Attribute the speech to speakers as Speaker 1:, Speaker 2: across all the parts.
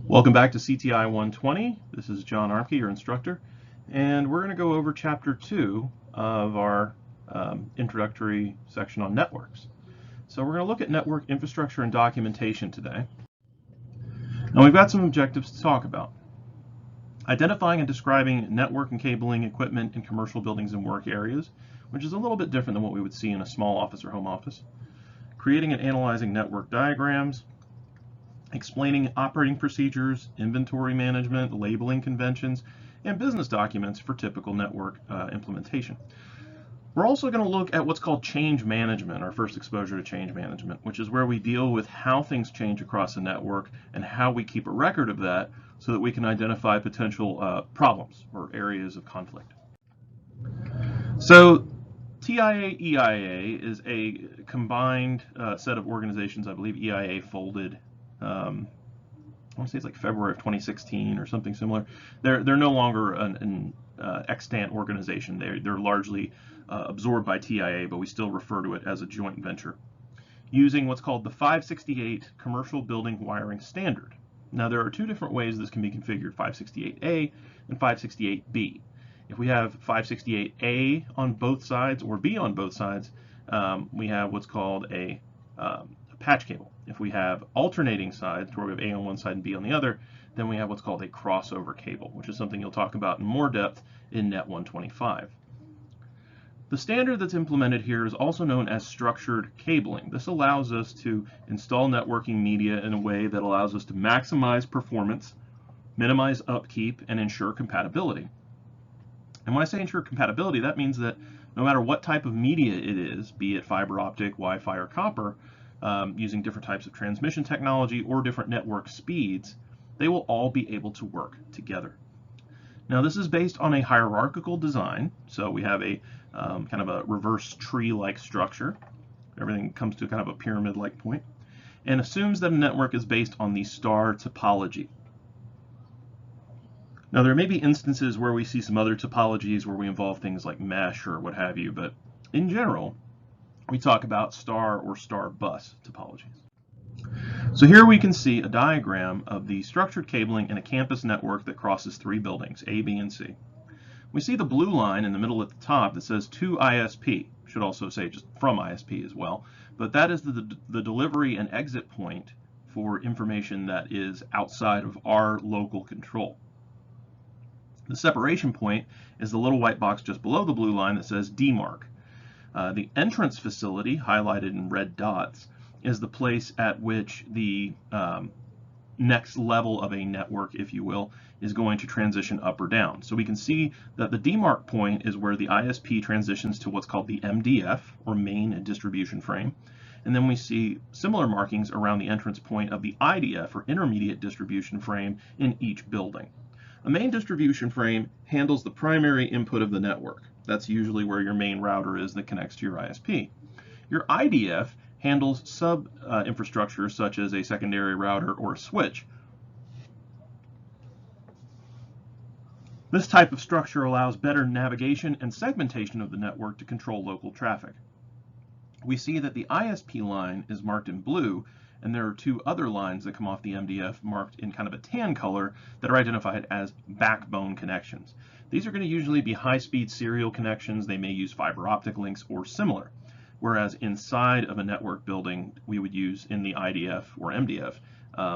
Speaker 1: Welcome back to CTI 120. This is John Armke, your instructor, and we're going to go over Chapter 2 of our introductory section on networks. So we're going to look at network infrastructure and documentation today. And we've got some objectives to talk about. Identifying and describing network and cabling equipment in commercial buildings and work areas, which is a little bit different than what we would see in a small office or home office. Creating and analyzing network diagrams, explaining operating procedures, inventory management, labeling conventions, and business documents for typical network implementation. We're also going to look at what's called change management, our first exposure to change management, which is where we deal with how things change across the network and how we keep a record of that so that we can identify potential problems or areas of conflict. So TIA EIA is a combined set of organizations. I believe EIA folded I want to say it's like February of 2016 or something similar. They're no longer an extant organization. They're largely absorbed by TIA, but we still refer to it as a joint venture, using what's called the 568 Commercial Building Wiring Standard. Now there are two different ways this can be configured, 568A and 568B. If we have 568A on both sides or B on both sides, we have what's called a patch cable. If we have alternating sides, where we have A on one side and B on the other, then we have what's called a crossover cable, which is something you'll talk about in more depth in Net 125. The standard that's implemented here is also known as structured cabling. This allows us to install networking media in a way that allows us to maximize performance, minimize upkeep, and ensure compatibility. And when I say ensure compatibility, that means that no matter what type of media it is, be it fiber optic, Wi-Fi, or copper, using different types of transmission technology or different network speeds, they will all be able to work together. Now this is based on a hierarchical design, so we have a kind of a reverse tree-like structure. Everything comes to kind of a pyramid-like point, and assumes that a network is based on the star topology. Now there may be instances where we see some other topologies where we involve things like mesh or what have you, but in general, we talk about star or star bus topologies. So here we can see a diagram of the structured cabling in a campus network that crosses three buildings, A, B, and C. We see the blue line in the middle at the top that says to ISP. Should also say just from ISP as well, but that is the delivery and exit point for information that is outside of our local control. The separation point is the little white box just below the blue line that says DMARC. The entrance facility, highlighted in red dots, is the place at which the next level of a network, if you will, is going to transition up or down. So we can see that the DMARC point is where the ISP transitions to what's called the MDF, or main distribution frame. And then we see similar markings around the entrance point of the IDF, or intermediate distribution frame, in each building. A main distribution frame handles the primary input of the network. That's usually where your main router is that connects to your ISP. Your IDF handles sub-infrastructure such as a secondary router or a switch. This type of structure allows better navigation and segmentation of the network to control local traffic. We see that the ISP line is marked in blue, and there are two other lines that come off the MDF marked in kind of a tan color that are identified as backbone connections. These are going to usually be high-speed serial connections. They may use fiber optic links or similar, whereas inside of a network building, we would use in the IDF or MDF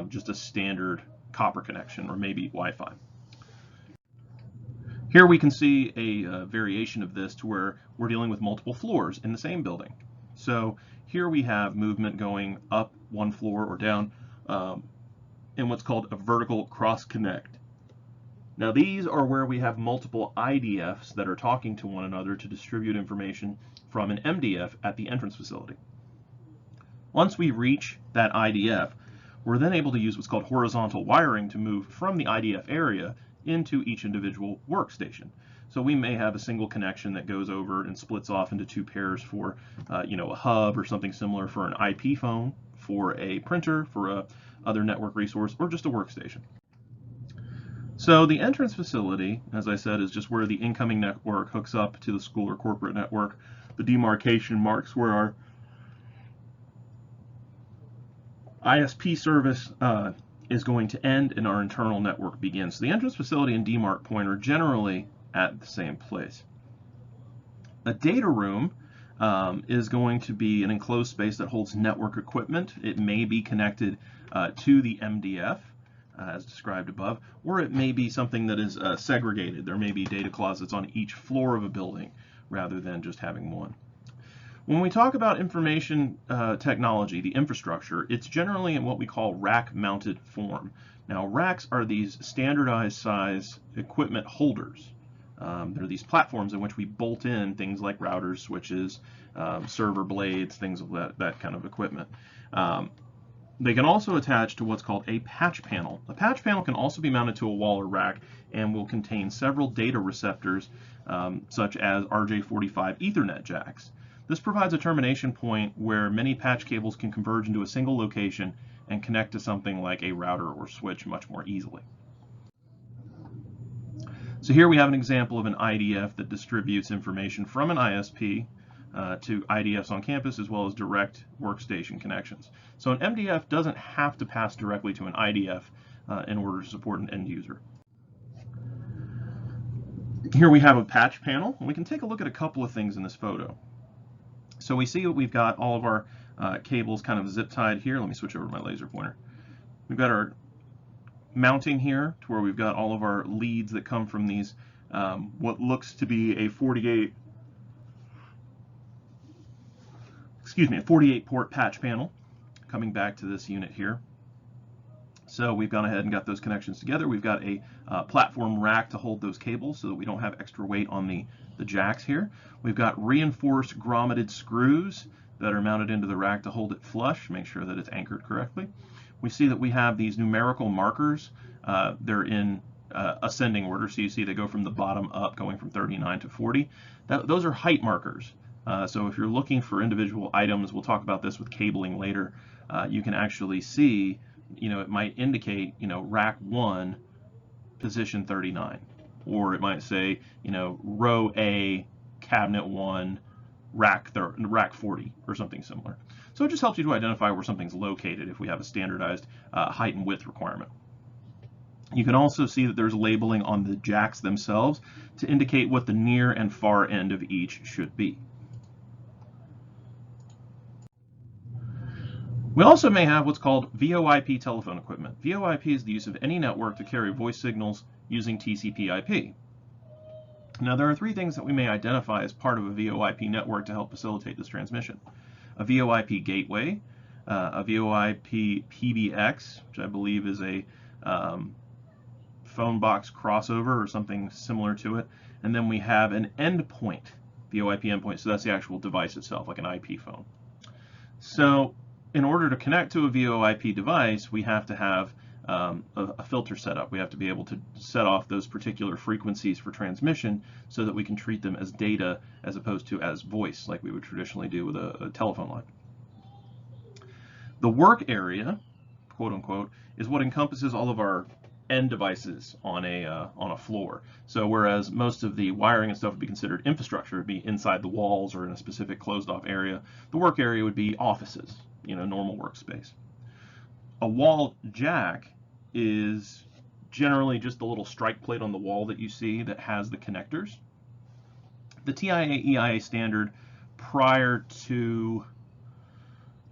Speaker 1: just a standard copper connection or maybe Wi-Fi. Here we can see a variation of this to where we're dealing with multiple floors in the same building. So here we have movement going up one floor or down in what's called a vertical cross connect. Now these are where we have multiple IDFs that are talking to one another to distribute information from an MDF at the entrance facility. Once we reach that IDF, we're then able to use what's called horizontal wiring to move from the IDF area into each individual workstation. So we may have a single connection that goes over and splits off into two pairs for a hub or something similar for an IP phone, for a printer, for a other network resource, or just a workstation. So the entrance facility, as I said, is just where the incoming network hooks up to the school or corporate network. The demarcation marks where our ISP service is going to end and our internal network begins. So the entrance facility and demarc point are generally at the same place. A data room is going to be an enclosed space that holds network equipment. It may be connected to the MDF, as described above, or it may be something that is segregated. There may be data closets on each floor of a building rather than just having one. When we talk about information technology, the infrastructure, it's generally in what we call rack-mounted form. Now, racks are these standardized size equipment holders. They're these platforms in which we bolt in things like routers, switches, server blades, things of that kind of equipment. They can also attach to what's called a patch panel. A patch panel can also be mounted to a wall or rack and will contain several data receptors, such as RJ45 Ethernet jacks. This provides a termination point where many patch cables can converge into a single location and connect to something like a router or switch much more easily. So here we have an example of an IDF that distributes information from an ISP to IDFs on campus, as well as direct workstation connections. So an MDF doesn't have to pass directly to an IDF in order to support an end user. Here we have a patch panel, and we can take a look at a couple of things in this photo. So we see that we've got all of our cables kind of zip tied here. Let me switch over to my laser pointer. We've got our mounting here to where we've got all of our leads that come from these what looks to be a 48 port patch panel coming back to this unit here. So we've gone ahead and got those connections together. We've got a platform rack to hold those cables so that we don't have extra weight on the jacks here. We've got reinforced grommeted screws that are mounted into the rack to hold it flush, make sure that it's anchored correctly. We see that we have these numerical markers. They're in ascending order, so you see they go from the bottom up, going from 39 to 40. Those are height markers. So if you're looking for individual items, we'll talk about this with cabling later, you can actually see, it might indicate, rack 1, position 39. Or it might say, row A, cabinet 1, rack 40, or something similar. So it just helps you to identify where something's located if we have a standardized height and width requirement. You can also see that there's labeling on the jacks themselves to indicate what the near and far end of each should be. We also may have what's called VoIP telephone equipment. VoIP is the use of any network to carry voice signals using TCP/IP. Now, there are three things that we may identify as part of a VoIP network to help facilitate this transmission. A VoIP gateway, a VoIP PBX, which I believe is a phone box crossover or something similar to it, and then we have an endpoint, VoIP endpoint, so that's the actual device itself, like an IP phone. So in order to connect to a VoIP device, we have to have a filter set up. We have to be able to set off those particular frequencies for transmission so that we can treat them as data as opposed to as voice like we would traditionally do with a telephone line. The work area, quote unquote, is what encompasses all of our end devices on a floor. So whereas most of the wiring and stuff would be considered infrastructure, it'd be inside the walls or in a specific closed off area, the work area would be offices, normal workspace. A wall jack is generally just the little strike plate on the wall that you see that has the connectors. The TIA-EIA standard prior to,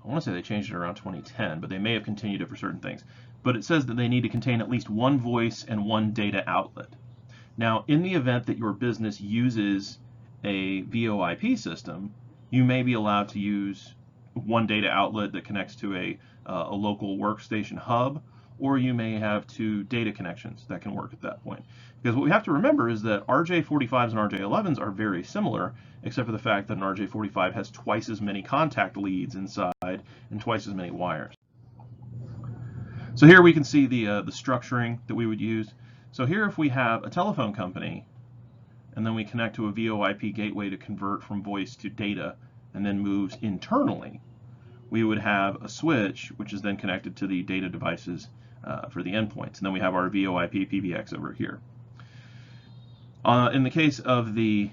Speaker 1: I want to say they changed it around 2010, but they may have continued it for certain things. But it says that they need to contain at least one voice and one data outlet. Now, in the event that your business uses a VoIP system, you may be allowed to use one data outlet that connects to a local workstation hub, or you may have two data connections that can work at that point. Because what we have to remember is that RJ45s and RJ11s are very similar, except for the fact that an RJ45 has twice as many contact leads inside and twice as many wires. So here we can see the structuring that we would use. So here if we have a telephone company, and then we connect to a VoIP gateway to convert from voice to data, and then moves internally, we would have a switch, which is then connected to the data devices for the endpoints. And then we have our VoIP PBX over here. In the case of the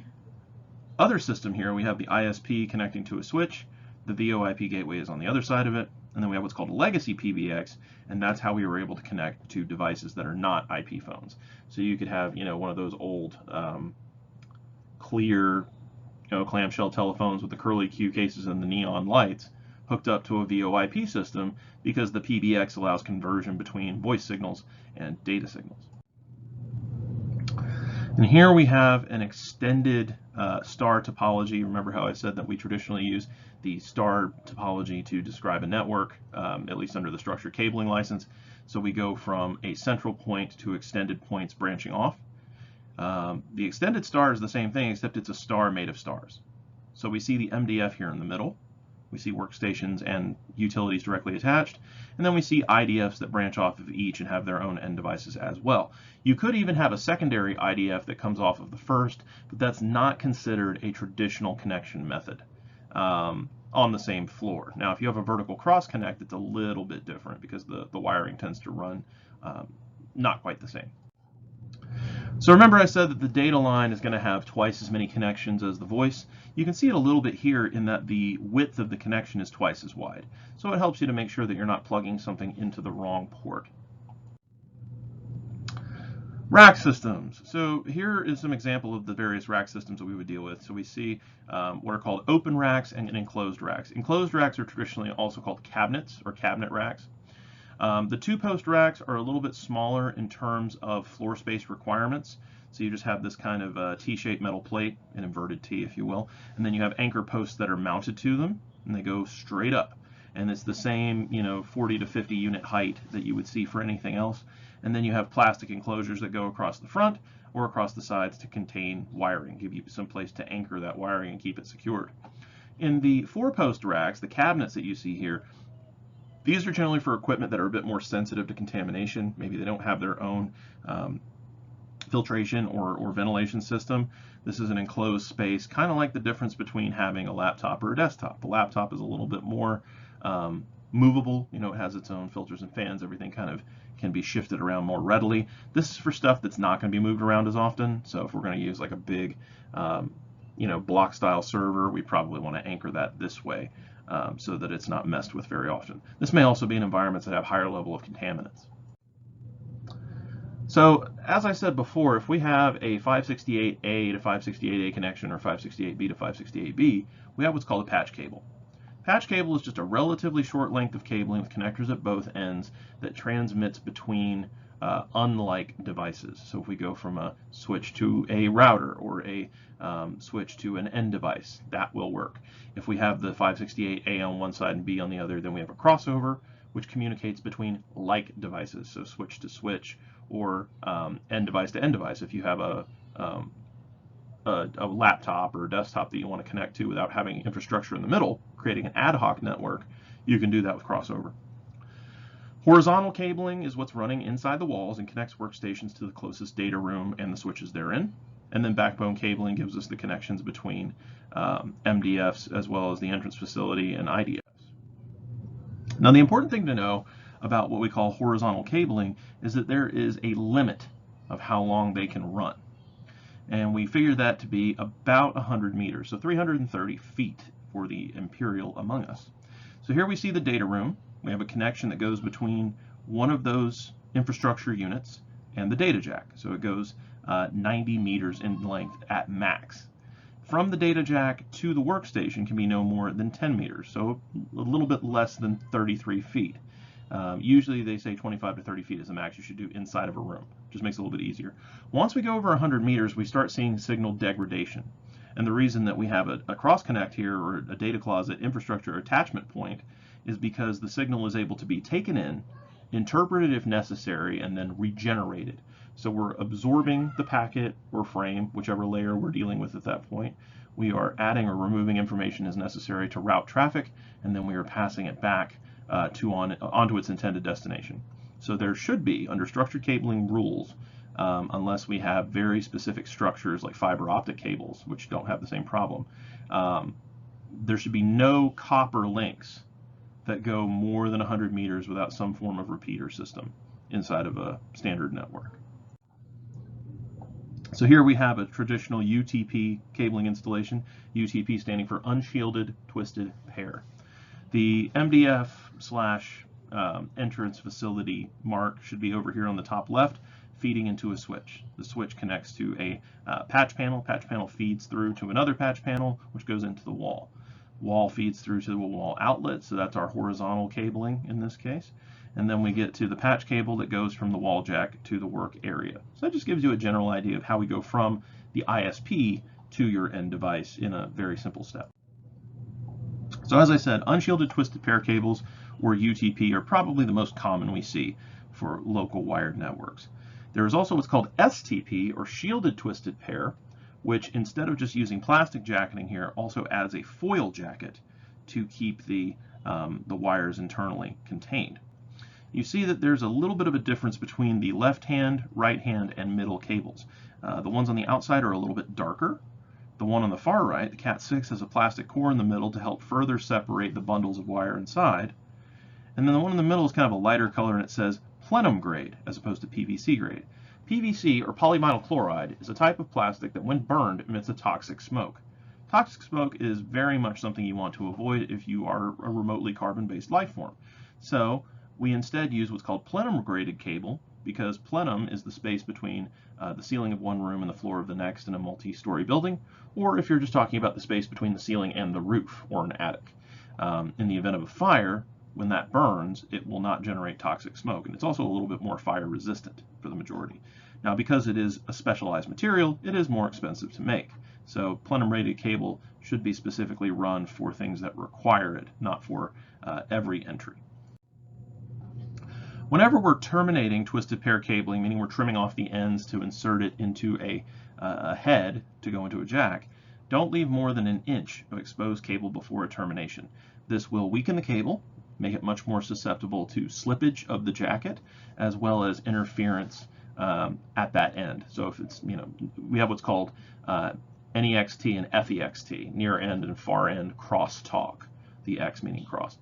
Speaker 1: other system here, we have the ISP connecting to a switch. The VoIP gateway is on the other side of it. and then we have what's called a legacy PBX, and that's how we were able to connect to devices that are not IP phones. So you could have, one of those old clear, clamshell telephones with the curly Q cases and the neon lights hooked up to a VoIP system, because the PBX allows conversion between voice signals and data signals. And here we have an extended star topology. Remember how I said that we traditionally use the star topology to describe a network, at least under the structured cabling license. So we go from a central point to extended points branching off. The extended star is the same thing, except it's a star made of stars. So we see the MDF here in the middle. We see workstations and utilities directly attached, and then we see IDFs that branch off of each and have their own end devices as well. You could even have a secondary IDF that comes off of the first, but that's not considered a traditional connection method on the same floor. Now, if you have a vertical cross connect, it's a little bit different, because the wiring tends to run not quite the same. So remember I said that the data line is going to have twice as many connections as the voice. You can see it a little bit here in that the width of the connection is twice as wide. So it helps you to make sure that you're not plugging something into the wrong port. Rack systems. So here is some example of the various rack systems that we would deal with. So we see what are called open racks and enclosed racks. Enclosed racks are traditionally also called cabinets or cabinet racks. The two-post racks are a little bit smaller in terms of floor space requirements. So you just have this kind of T-shaped metal plate, an inverted T, if you will, and then you have anchor posts that are mounted to them, and they go straight up. And it's the same, 40 to 50 unit height that you would see for anything else. And then you have plastic enclosures that go across the front or across the sides to contain wiring, give you some place to anchor that wiring and keep it secured. In the four-post racks, the cabinets that you see here, these are generally for equipment that are a bit more sensitive to contamination. Maybe they don't have their own filtration or ventilation system. This is an enclosed space, kind of like the difference between having a laptop or a desktop. The laptop is a little bit more movable. It has its own filters and fans. Everything kind of can be shifted around more readily. This is for stuff that's not going to be moved around as often. So if we're going to use like a big, block style server, we probably want to anchor that this way. So that it's not messed with very often. This may also be in environments that have higher level of contaminants. So as I said before, if we have a 568A to 568A connection or 568B to 568B, we have what's called a patch cable. Patch cable is just a relatively short length of cabling with connectors at both ends that transmits between unlike devices. So if we go from a switch to a router or a switch to an end device, that will work. If we have the 568A on one side and B on the other, then we have a crossover, which communicates between like devices, so switch to switch or end device to end device. If you have a laptop or a desktop that you want to connect to without having infrastructure in the middle, creating an ad hoc network, you can do that with crossover. Horizontal cabling is what's running inside the walls and connects workstations to the closest data room and the switches therein. And then backbone cabling gives us the connections between MDFs as well as the entrance facility and IDFs. Now, the important thing to know about what we call horizontal cabling is that there is a limit of how long they can run. And we figure that to be about 100 meters, so 330 feet for the imperial among us. So here we see the data room. We have a connection that goes between one of those infrastructure units and the data jack. So it goes 90 meters in length at max. From the data jack to the workstation can be no more than 10 meters, so a little bit less than 33 feet. Usually they say 25 to 30 feet is the max you should do inside of a room. Just makes it a little bit easier. Once we go over 100 meters, we start seeing signal degradation. And the reason that we have a cross connect here, or a data closet infrastructure attachment point, is because the signal is able to be taken in, interpreted if necessary, and then regenerated. So we're absorbing the packet or frame, whichever layer we're dealing with at that point. We are adding or removing information as necessary to route traffic, and then we are passing it back onto its intended destination. So there should be, under structured cabling rules, unless we have very specific structures like fiber optic cables, which don't have the same problem, there should be no copper links that go more than 100 meters without some form of repeater system inside of a standard network. So here we have a traditional UTP cabling installation, UTP standing for unshielded twisted pair. The MDF slash entrance facility mark should be over here on the top left, feeding into a switch. The switch connects to a patch panel. Patch panel feeds through to another patch panel, which goes into the wall. Wall feeds through to the wall outlet, so that's our horizontal cabling in this case. And then we get to the patch cable that goes from the wall jack to the work area. So that just gives you a general idea of how we go from the ISP to your end device in a very simple step. So as I said, unshielded twisted pair cables, or UTP, are probably the most common we see for local wired networks. There is also what's called STP, or shielded twisted pair, which instead of just using plastic jacketing here, also adds a foil jacket to keep the wires internally contained. You see that there's a little bit of a difference between the left hand, right hand, and middle cables. The ones on the outside are a little bit darker. The one on the far right, the Cat6, has a plastic core in the middle to help further separate the bundles of wire inside. And then the one in the middle is kind of a lighter color, and it says plenum grade as opposed to PVC grade. PVC, or polyvinyl chloride, is a type of plastic that when burned emits a toxic smoke. Toxic smoke is very much something you want to avoid if you are a remotely carbon-based life form. So we instead use what's called plenum graded cable, because plenum is the space between the ceiling of one room and the floor of the next in a multi-story building, or if you're just talking about the space between the ceiling and the roof or an attic. In the event of a fire, when that burns, it will not generate toxic smoke, and it's also a little bit more fire resistant for the majority. Now, because it is a specialized material, it is more expensive to make. So plenum rated cable should be specifically run for things that require it, not for every entry. Whenever we're terminating twisted pair cabling, meaning we're trimming off the ends to insert it into a head to go into a jack, don't leave more than an inch of exposed cable before a termination. This will weaken the cable, make it much more susceptible to slippage of the jacket, as well as interference at that end. So if it's, we have what's called NEXT and FEXT, near end and far end crosstalk, the X meaning cross.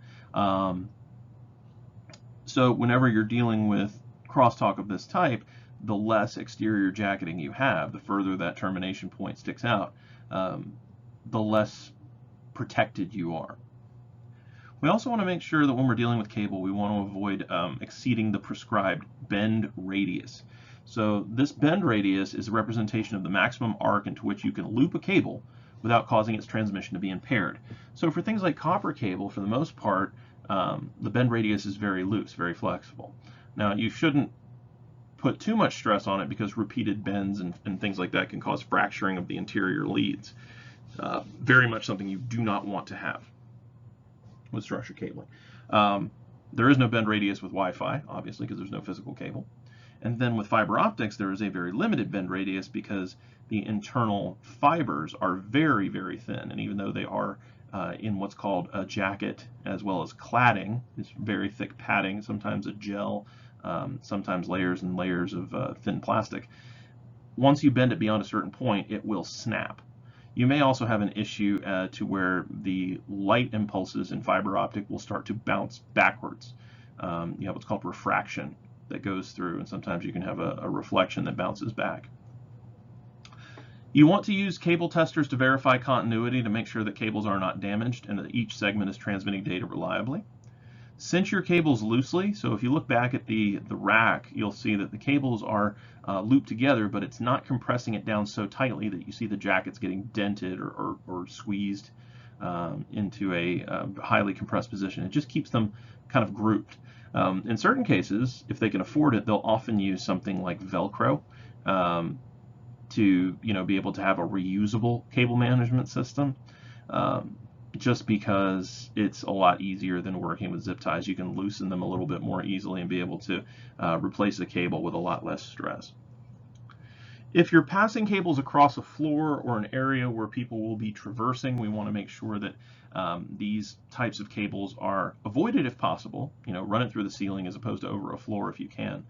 Speaker 1: So whenever you're dealing with crosstalk of this type, the less exterior jacketing you have, the further that termination point sticks out, the less protected you are. We also want to make sure that when we're dealing with cable, we want to avoid exceeding the prescribed bend radius. So this bend radius is a representation of the maximum arc into which you can loop a cable without causing its transmission to be impaired. So for things like copper cable, for the most part, the bend radius is very loose, very flexible. Now, you shouldn't put too much stress on it because repeated bends and things like that can cause fracturing of the interior leads. Very much something you do not want to have with structured cabling. There is no bend radius with Wi-Fi, obviously, because there's no physical cable. And then with fiber optics, there is a very limited bend radius because the internal fibers are very, very thin. And even though they are in what's called a jacket as well as cladding, this very thick padding, sometimes a gel, sometimes layers and layers of thin plastic, once you bend it beyond a certain point, it will snap. You may also have an issue to where the light impulses in fiber optic will start to bounce backwards. You have what's called refraction that goes through, and sometimes you can have a reflection that bounces back. You want to use cable testers to verify continuity to make sure that cables are not damaged and that each segment is transmitting data reliably. Cinch your cables loosely, so if you look back at the rack, you'll see that the cables are looped together, but it's not compressing it down so tightly that you see the jackets getting dented or squeezed into a highly compressed position. It just keeps them kind of grouped. In certain cases, if they can afford it, they'll often use something like Velcro to be able to have a reusable cable management system. Just because it's a lot easier than working with zip ties. You can loosen them a little bit more easily and be able to replace the cable with a lot less stress. If you're passing cables across a floor or an area where people will be traversing, we want to make sure that these types of cables are avoided if possible. Run it through the ceiling as opposed to over a floor if you can,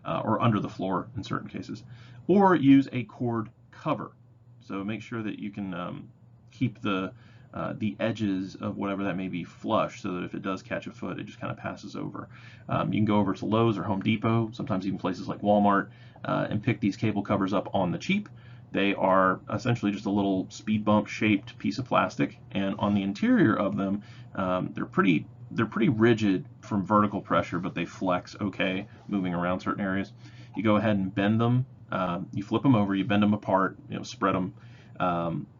Speaker 1: or under the floor in certain cases, or use a cord cover. So make sure that you can keep the edges of whatever that may be flush, so that if it does catch a foot, it just kind of passes over. You can go over to Lowe's or Home Depot, sometimes even places like Walmart, and pick these cable covers up on the cheap. They are essentially just a little speed bump shaped piece of plastic, and on the interior of them, they're pretty they're pretty rigid from vertical pressure, but they flex okay moving around certain areas. You go ahead and bend them. You flip them over, you bend them apart, spread them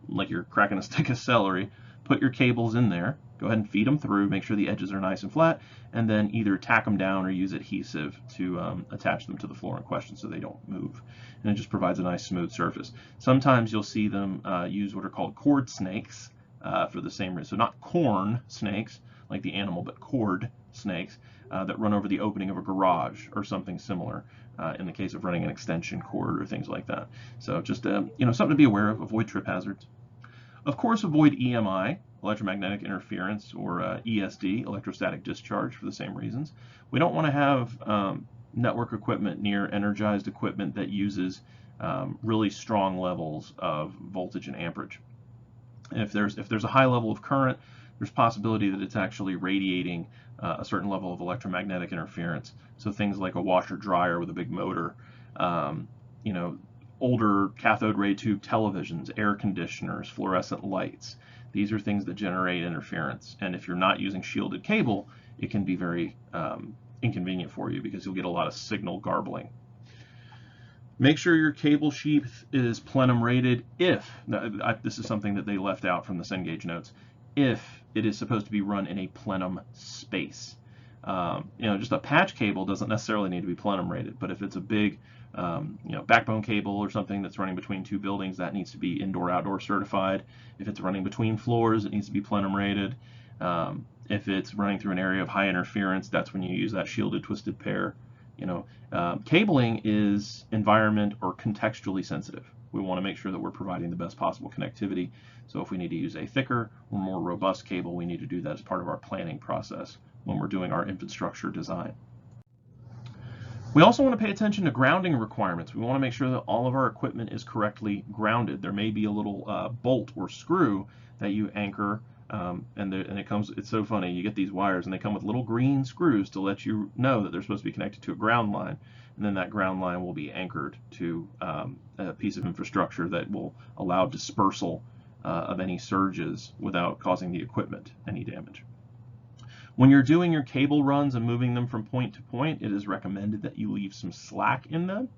Speaker 1: like you're cracking a stick of celery. Put your cables in there. Go ahead and feed them through. Make sure the edges are nice and flat, and then either tack them down or use adhesive to attach them to the floor in question so they don't move. And it just provides a nice smooth surface. Sometimes you'll see them use what are called cord snakes for the same reason. So not corn snakes like the animal, but cord snakes that run over the opening of a garage or something similar in the case of running an extension cord or things like that. So just something to be aware of. Avoid trip hazards. Of course, avoid EMI, electromagnetic interference, or ESD, electrostatic discharge, for the same reasons. We don't want to have network equipment near energized equipment that uses really strong levels of voltage and amperage. If there's a high level of current, there's possibility that it's actually radiating a certain level of electromagnetic interference. So things like a washer dryer with a big motor, older cathode ray tube televisions, air conditioners, fluorescent lights. These are things that generate interference. And if you're not using shielded cable, it can be very inconvenient for you because you'll get a lot of signal garbling. Make sure your cable sheath is plenum rated this is something that they left out from the Cengage notes, if it is supposed to be run in a plenum space. Just a patch cable doesn't necessarily need to be plenum rated, but if it's a big backbone cable or something that's running between two buildings, that needs to be indoor-outdoor certified. If it's running between floors, it needs to be plenum rated. If it's running through an area of high interference, that's when you use that shielded twisted pair. Cabling is environment or contextually sensitive. We want to make sure that we're providing the best possible connectivity. So if we need to use a thicker or more robust cable, we need to do that as part of our planning process when we're doing our infrastructure design. We also want to pay attention to grounding requirements. We want to make sure that all of our equipment is correctly grounded. There may be a little bolt or screw that you anchor, and it's so funny, you get these wires and they come with little green screws to let you know that they're supposed to be connected to a ground line, and then that ground line will be anchored to a piece of infrastructure that will allow dispersal of any surges without causing the equipment any damage. When you're doing your cable runs and moving them from point to point, it is recommended that you leave some slack in them.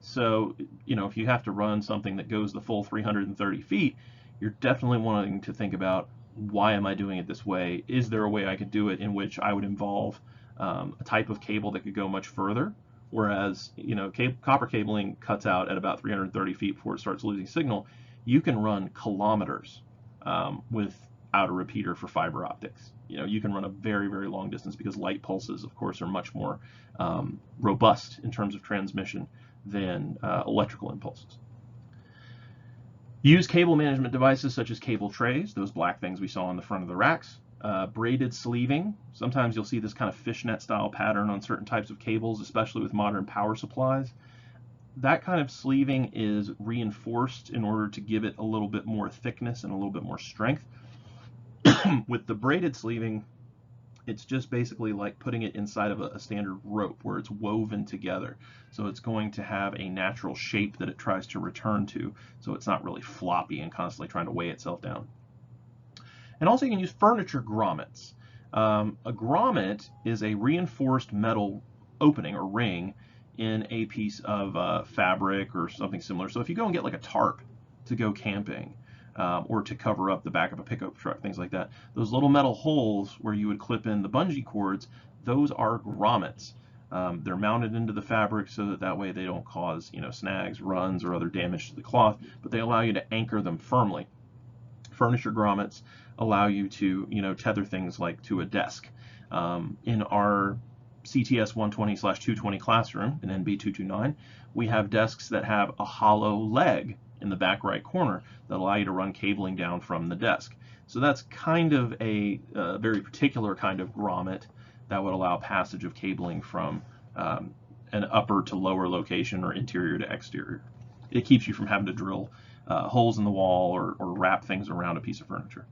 Speaker 1: So, if you have to run something that goes the full 330 feet, you're definitely wanting to think about, why am I doing it this way? Is there a way I could do it in which I would involve a type of cable that could go much further? Whereas, copper cabling cuts out at about 330 feet before it starts losing signal. You can run kilometers without a repeater for fiber optics. You can run a very, very long distance because light pulses, of course, are much more robust in terms of transmission than electrical impulses. Use cable management devices such as cable trays, those black things we saw on the front of the racks. Braided sleeving. Sometimes you'll see this kind of fishnet style pattern on certain types of cables, especially with modern power supplies. That kind of sleeving is reinforced in order to give it a little bit more thickness and a little bit more strength. With the braided sleeving, it's just basically like putting it inside of a standard rope where it's woven together. So it's going to have a natural shape that it tries to return to, so it's not really floppy and constantly trying to weigh itself down. And also you can use furniture grommets. A grommet is a reinforced metal opening or ring in a piece of fabric or something similar. So if you go and get like a tarp to go camping, or to cover up the back of a pickup truck, things like that, those little metal holes where you would clip in the bungee cords, those are grommets. They're mounted into the fabric so that way they don't cause snags, runs, or other damage to the cloth, but they allow you to anchor them firmly. Furniture grommets allow you to tether things like to a desk. In our CTS 120/220 classroom in NB 229, we have desks that have a hollow leg in the back right corner that allow you to run cabling down from the desk. So that's kind of a very particular kind of grommet that would allow passage of cabling from an upper to lower location or interior to exterior. It keeps you from having to drill holes in the wall or wrap things around a piece of furniture.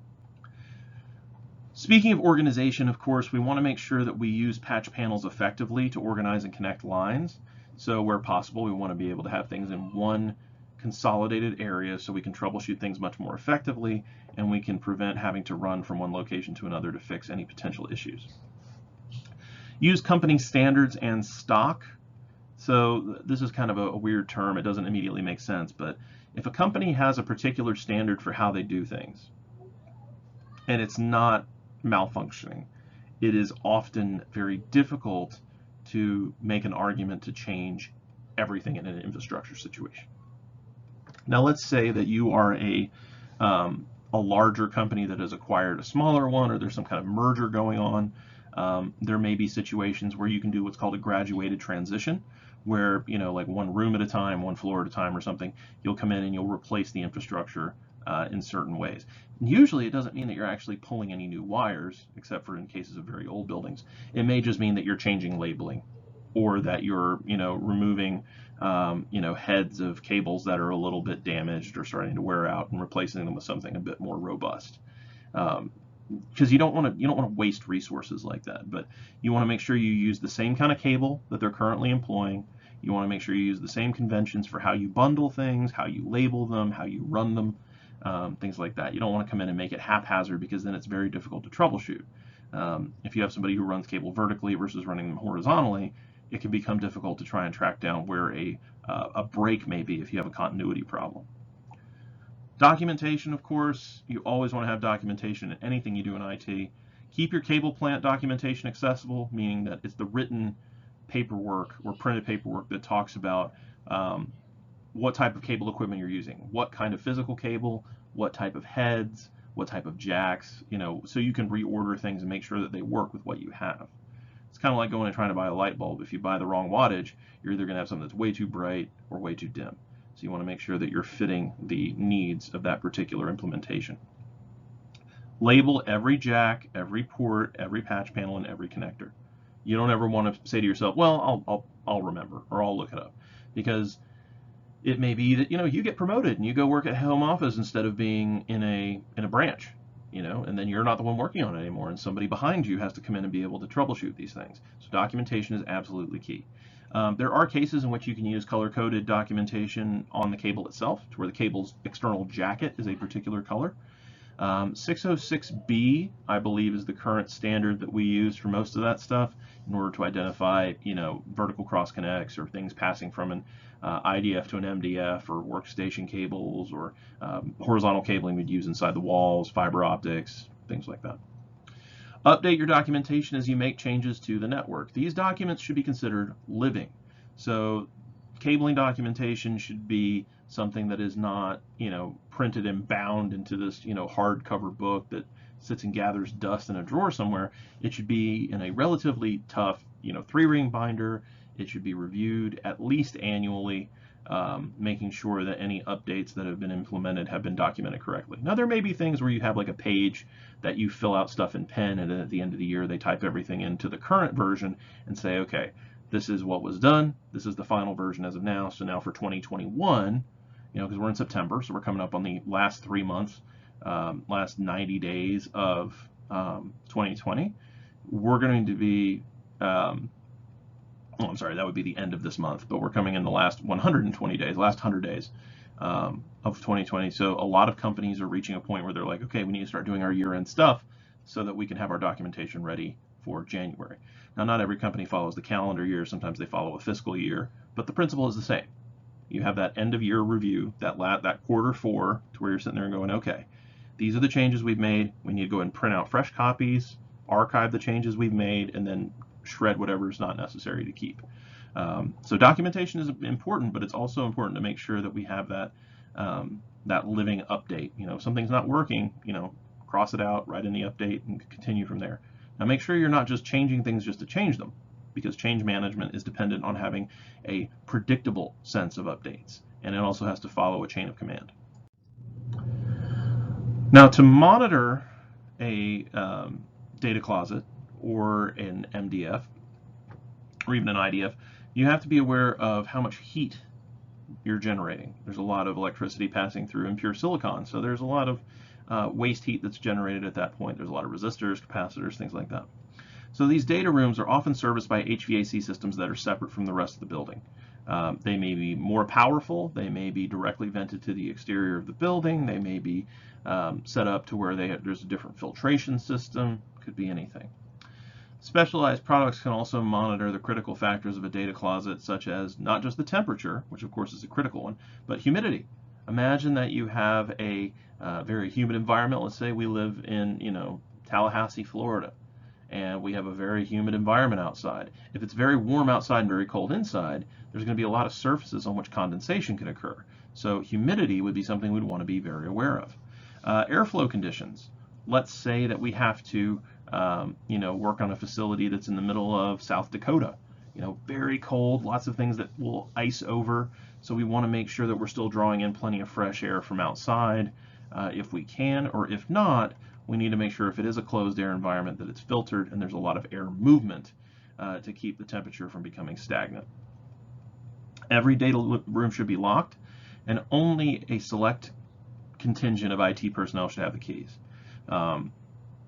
Speaker 1: Speaking of organization, of course, we want to make sure that we use patch panels effectively to organize and connect lines. So where possible, we want to be able to have things in one consolidated area so we can troubleshoot things much more effectively, and we can prevent having to run from one location to another to fix any potential issues. Use company standards and stock. So this is kind of a weird term. It doesn't immediately make sense, but if a company has a particular standard for how they do things, and it's not malfunctioning, it is often very difficult to make an argument to change everything in an infrastructure situation. Now let's say that you are a larger company that has acquired a smaller one, or there's some kind of merger going on. There may be situations where you can do what's called a graduated transition, where, you know, like one room at a time, one floor at a time or something, you'll come in and you'll replace the infrastructure in certain ways. And usually it doesn't mean that you're actually pulling any new wires, except for in cases of very old buildings. It may just mean that you're changing labeling, or that you're, you know, removing, you know, heads of cables that are a little bit damaged or starting to wear out and replacing them with something a bit more robust. Because you don't want to waste resources like that, but you want to make sure you use the same kind of cable that they're currently employing. You want to make sure you use the same conventions for how you bundle things, how you label them, how you run them, things like that. You don't want to come in and make it haphazard, because then it's very difficult to troubleshoot. If you have somebody who runs cable vertically versus running them horizontally, it can become difficult to try and track down where a break may be if you have a continuity problem. Documentation, of course, you always want to have documentation in anything you do in IT. Keep your cable plant documentation accessible, meaning that it's the written paperwork or printed paperwork that talks about what type of cable equipment you're using, what kind of physical cable, what type of heads, what type of jacks, you know, so you can reorder things and make sure that they work with what you have. It's kind of like going and trying to buy a light bulb. If you buy the wrong wattage, you're either going to have something that's way too bright or way too dim. So you want to make sure that you're fitting the needs of that particular implementation. Label every jack, every port, every patch panel, and every connector. You don't ever want to say to yourself, well, I'll remember, or I'll look it up, because it may be that, you know, you get promoted and you go work at home office instead of being in a branch, you know, and then you're not the one working on it anymore, and somebody behind you has to come in and be able to troubleshoot these things. So documentation is absolutely key. There are cases in which you can use color-coded documentation on the cable itself, to where the cable's external jacket is a particular color. 606B, I believe, is the current standard that we use for most of that stuff, in order to identify, you know, vertical cross connects or things passing from an IDF to an MDF, or workstation cables, or horizontal cabling we'd use inside the walls, fiber optics, things like that. Update your documentation as you make changes to the network. These documents should be considered living. So cabling documentation should be something that is not, you know, printed and bound into this, you know, hardcover book that sits and gathers dust in a drawer somewhere. It should be in a relatively tough, you know, 3-ring binder. It should be reviewed at least annually, making sure that any updates that have been implemented have been documented correctly. Now, there may be things where you have like a page that you fill out stuff in pen, and then at the end of the year they type everything into the current version and say, okay, this is what was done, this is the final version as of now. So now for 2021, you know, because we're in September, so we're coming up on the last 3 months, last 90 days of 2020, we're going to be, I'm sorry, that would be the end of this month, but we're coming in the last 120 days, last 100 days of 2020. So a lot of companies are reaching a point where they're like, okay, we need to start doing our year-end stuff so that we can have our documentation ready for January. Now, not every company follows the calendar year. Sometimes they follow a fiscal year, but the principle is the same. You have that end-of-year review, that quarter 4, to where you're sitting there and going, okay, these are the changes we've made. We need to go ahead and print out fresh copies, archive the changes we've made, and then shred whatever is not necessary to keep. So documentation is important, but it's also important to make sure that we have that that living update. You know, if something's not working, you know, cross it out, write in the update, and continue from there. Now, make sure you're not just changing things just to change them, because change management is dependent on having a predictable sense of updates, and it also has to follow a chain of command. Now, to monitor a data closet or an MDF or even an IDF, you have to be aware of how much heat you're generating. There's a lot of electricity passing through impure silicon, so there's a lot of waste heat that's generated at that point. There's a lot of resistors, capacitors, things like that. So these data rooms are often serviced by HVAC systems that are separate from the rest of the building. They may be more powerful, they may be directly vented to the exterior of the building, they may be set up to where there's a different filtration system, could be anything. Specialized products can also monitor the critical factors of a data closet, such as not just the temperature, which of course is a critical one, but humidity. Imagine that you have a very humid environment. Let's say we live in, Tallahassee, Florida, and we have a very humid environment outside. If it's very warm outside and very cold inside, there's going to be a lot of surfaces on which condensation can occur. So humidity would be something we'd want to be very aware of. Airflow conditions. Let's say that we have to work on a facility that's in the middle of South Dakota. Very cold, lots of things that will ice over. So we want to make sure that we're still drawing in plenty of fresh air from outside if we can, or if not, we need to make sure if it is a closed air environment that it's filtered and there's a lot of air movement to keep the temperature from becoming stagnant. Every data room should be locked, and only a select contingent of IT personnel should have the keys.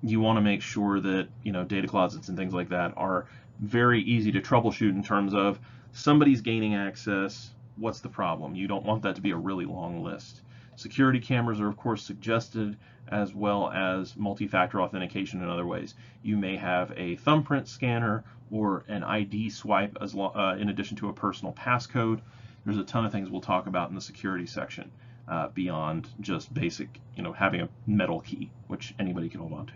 Speaker 1: You want to make sure that data closets and things like that are very easy to troubleshoot in terms of somebody's gaining access, what's the problem? You don't want that to be a really long list. Security cameras are of course suggested, as well as multi-factor authentication in other ways. You may have a thumbprint scanner or an ID swipe in addition to a personal passcode. There's a ton of things we'll talk about in the security section beyond just basic, having a metal key, which anybody can hold on to.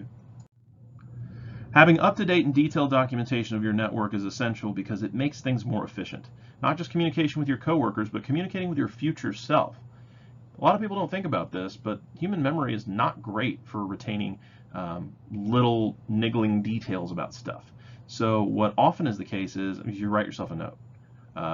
Speaker 1: Having up-to-date and detailed documentation of your network is essential because it makes things more efficient. Not just communication with your coworkers, but communicating with your future self. A lot of people don't think about this, but human memory is not great for retaining little niggling details about stuff. So what often is the case is you write yourself a note.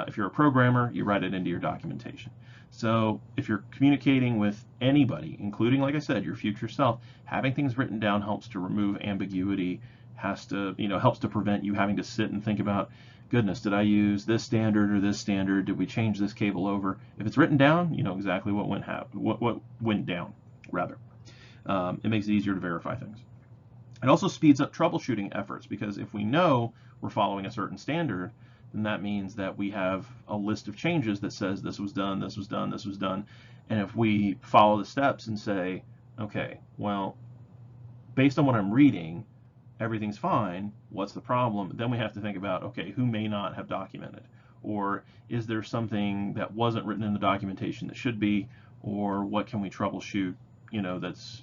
Speaker 1: If you're a programmer, you write it into your documentation. So if you're communicating with anybody, including, like I said, your future self, having things written down helps to remove ambiguity, helps to prevent you having to sit and think about, goodness, did I use this standard or this standard? Did we change this cable over? If it's written down, you know exactly what went down, rather. It makes it easier to verify things. It also speeds up troubleshooting efforts, because if we know we're following a certain standard, then that means that we have a list of changes that says this was done, this was done, this was done. And if we follow the steps and say, okay, well, based on what I'm reading, everything's fine, what's the problem? Then we have to think about, okay, who may not have documented? Or is there something that wasn't written in the documentation that should be? Or what can we troubleshoot, that's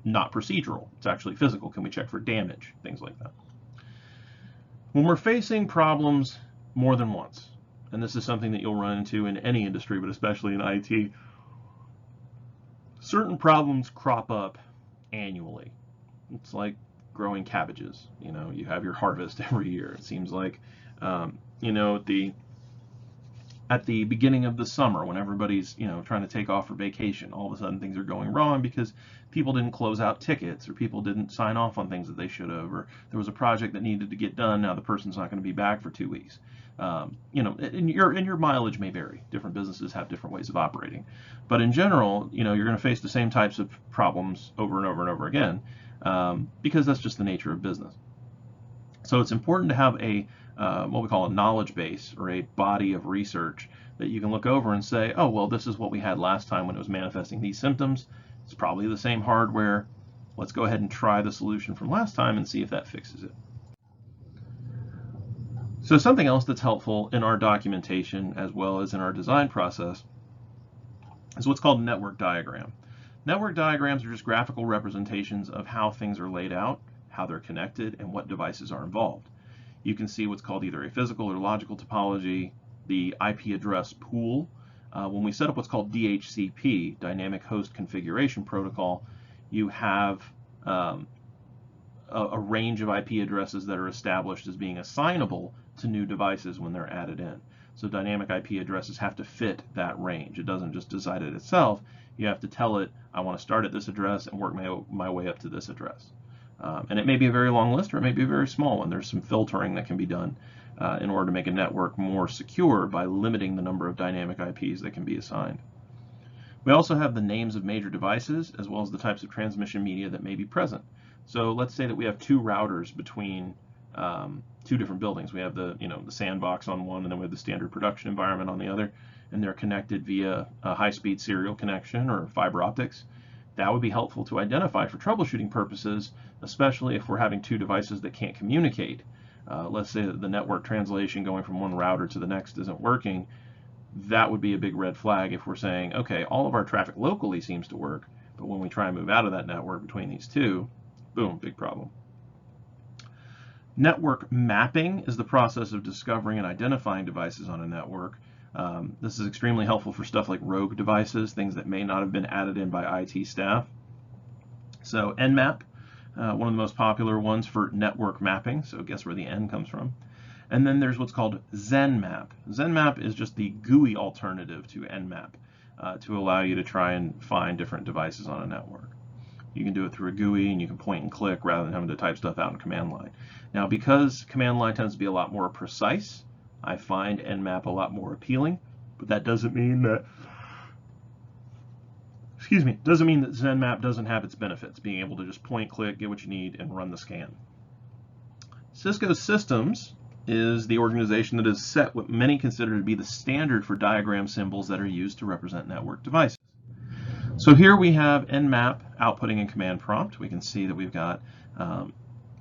Speaker 1: not procedural, it's actually physical? Can we check for damage? Things like that. When we're facing problems more than once, and this is something that you'll run into in any industry, but especially in IT, certain problems crop up annually. It's like growing cabbages. You have your harvest every year. It seems like, at the beginning of the summer, when everybody's, trying to take off for vacation, all of a sudden things are going wrong because people didn't close out tickets, or people didn't sign off on things that they should have, or there was a project that needed to get done. Now the person's not going to be back for 2 weeks. And your mileage may vary. Different businesses have different ways of operating, but in general, you're going to face the same types of problems over and over and over again, because that's just the nature of business. So it's important to have a what we call a knowledge base, or a body of research that you can look over and say, oh, well, this is what we had last time when it was manifesting these symptoms. It's probably the same hardware. Let's go ahead and try the solution from last time and see if that fixes it. So something else that's helpful in our documentation as well as in our design process is what's called a network diagram. Network diagrams are just graphical representations of how things are laid out, how they're connected, and what devices are involved. You can see what's called either a physical or logical topology, the IP address pool. When we set up what's called DHCP, Dynamic Host Configuration Protocol, you have a range of IP addresses that are established as being assignable to new devices when they're added in. So dynamic IP addresses have to fit that range. It doesn't just decide it itself. You have to tell it, I want to start at this address and work my way up to this address. And it may be a very long list, or it may be a very small one. There's some filtering that can be done in order to make a network more secure by limiting the number of dynamic IPs that can be assigned. We also have the names of major devices, as well as the types of transmission media that may be present. So let's say that we have 2 routers between two different buildings. We have the the sandbox on one, and then we have the standard production environment on the other, and they're connected via a high-speed serial connection or fiber optics. That would be helpful to identify for troubleshooting purposes, especially if we're having two devices that can't communicate. Let's say that the network translation going from one router to the next isn't working. That would be a big red flag if we're saying, okay, all of our traffic locally seems to work, but when we try and move out of that network between these two, boom, big problem. Network mapping is the process of discovering and identifying devices on a network. This is extremely helpful for stuff like rogue devices, things that may not have been added in by IT staff. So Nmap, one of the most popular ones for network mapping, so guess where the N comes from. And then there's what's called ZenMap. ZenMap is just the GUI alternative to Nmap to allow you to try and find different devices on a network. You can do it through a GUI, and you can point and click rather than having to type stuff out in command line. Now, because command line tends to be a lot more precise, I find Nmap a lot more appealing, but that doesn't mean that, ZenMap doesn't have its benefits, being able to just point, click, get what you need, and run the scan. Cisco Systems is the organization that has set what many consider to be the standard for diagram symbols that are used to represent network devices. So here we have Nmap outputting in command prompt. We can see that we've got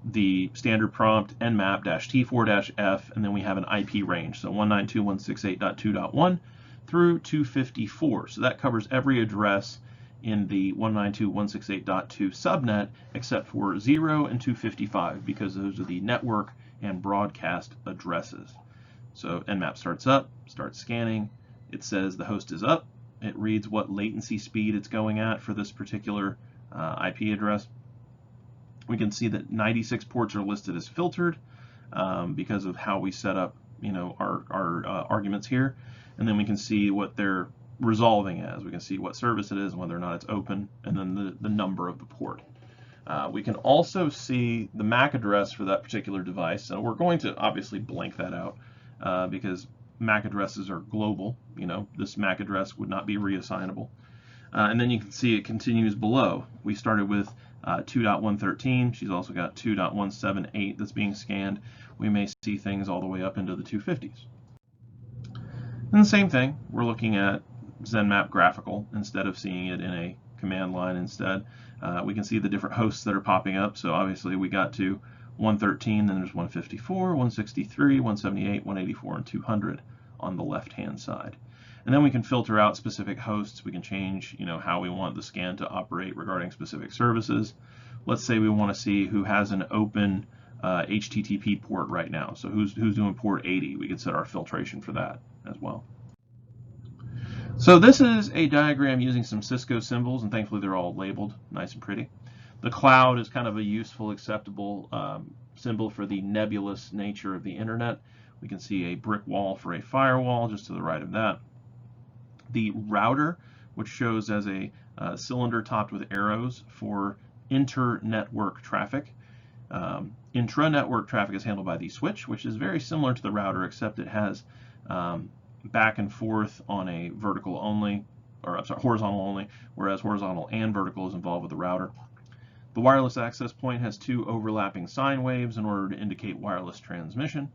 Speaker 1: the standard prompt nmap-t4-f, and then we have an IP range, so 192.168.2.1 through 254. So that covers every address in the 192.168.2 subnet except for 0 and 255, because those are the network and broadcast addresses. So Nmap starts up, starts scanning. It says the host is up. It reads what latency speed it's going at for this particular IP address. We can see that 96 ports are listed as filtered because of how we set up, our arguments here. And then we can see what they're resolving as. We can see what service it is and whether or not it's open, and then the number of the port. We can also see the MAC address for that particular device. So we're going to obviously blank that out because MAC addresses are global. This MAC address would not be reassignable. And then you can see it continues below. We started with 2.113. She's also got 2.178 that's being scanned. We may see things all the way up into the 250s. And the same thing, we're looking at ZenMap graphical instead of seeing it in a command line instead. We can see the different hosts that are popping up. So obviously we got to 113, then there's 154, 163, 178, 184, and 200 on the left-hand side. And then we can filter out specific hosts. We can change, how we want the scan to operate regarding specific services. Let's say we want to see who has an open HTTP port right now. So who's doing port 80? We could set our filtration for that as well. So this is a diagram using some Cisco symbols, and thankfully they're all labeled nice and pretty. The cloud is kind of a useful, acceptable symbol for the nebulous nature of the internet. We can see a brick wall for a firewall just to the right of that. The router, which shows as a cylinder topped with arrows for inter-network traffic. Intra-network traffic is handled by the switch, which is very similar to the router, except it has back and forth on a vertical only, or I'm sorry, horizontal only, whereas horizontal and vertical is involved with the router. The wireless access point has two overlapping sine waves in order to indicate wireless transmission.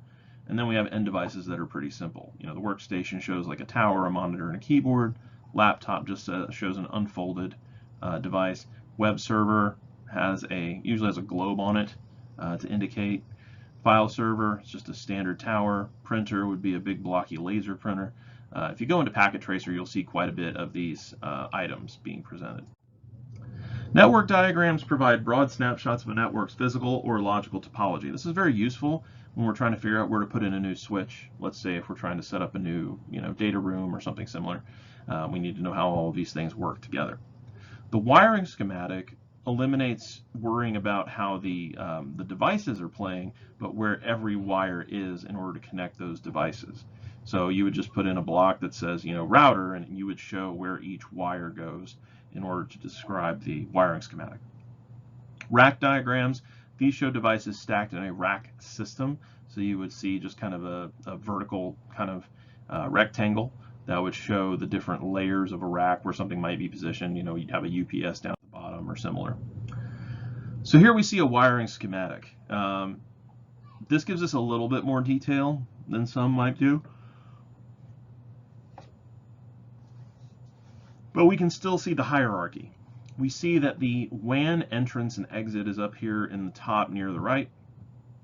Speaker 1: And then we have end devices that are pretty simple. The workstation shows like a tower, a monitor, and a keyboard. Laptop just shows an unfolded device. Web server usually has a globe on it to indicate. File server, it's just a standard tower. Printer would be a big blocky laser printer. If you go into Packet Tracer, you'll see quite a bit of these items being presented. Network diagrams provide broad snapshots of a network's physical or logical topology. This is very useful when we're trying to figure out where to put in a new switch. Let's say if we're trying to set up a new data room or something similar, we need to know how all of these things work together. The wiring schematic eliminates worrying about how the devices are playing, but where every wire is in order to connect those devices. So you would just put in a block that says router, and you would show where each wire goes in order to describe the wiring schematic. Rack diagrams, these show devices stacked in a rack system. So you would see just kind of a vertical kind of rectangle that would show the different layers of a rack where something might be positioned. You'd have a UPS down at the bottom or similar. So here we see a wiring schematic. This gives us a little bit more detail than some might do, but we can still see the hierarchy. We see that the WAN entrance and exit is up here in the top near the right.